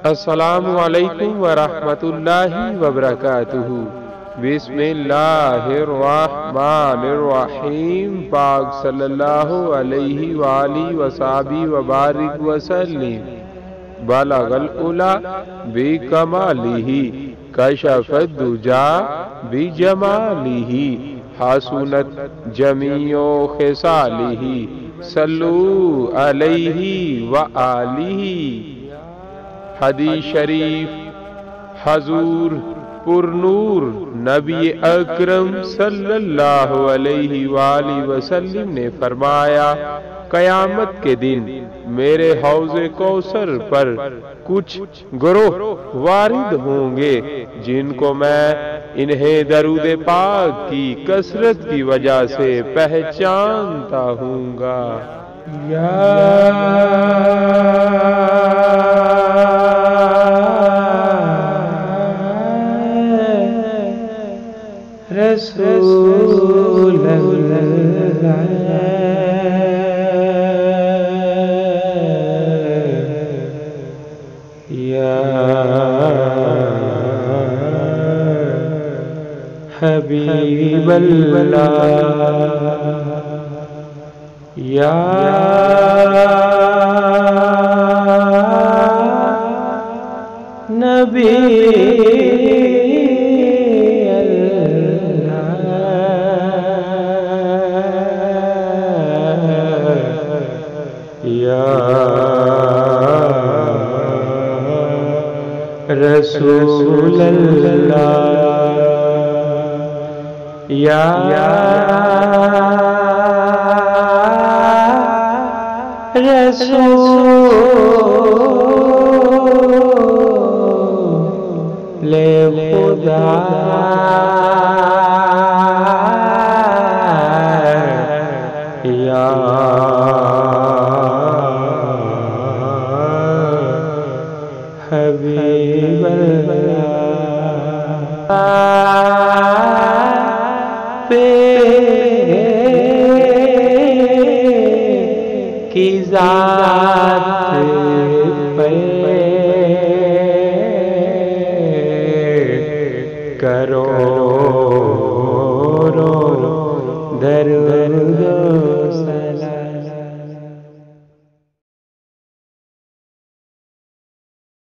السلام علیکم ورحمۃ اللہ وبرکاتہ۔ بسم اللہ الرحمن الرحیم۔ پاک صلی اللہ علیہ وآلہ وصحبہ وبارک وسلم۔ بلغ العلا بکمالہ، کشف الدجی بجمالہ، حسنت جمیع خصالہ، صلو علیہ وآلہ۔ حدیث شریف حضور پر نور نبی اکرم صلی اللہ علیہ وآلہ وسلم نے فرمایا، قیامت کے دن میرے حوض کوثر پر کچھ گروہ وارد ہوں گے جن کو میں انہیں درود پاک کی کثرت کی وجہ سے پہچانتا ہوں گا۔ رسول اللہ یا حبیب اللہ یا نبی رسول اللہ یا رسول خدا یا حبیب اللہ کی ذات پہ کرو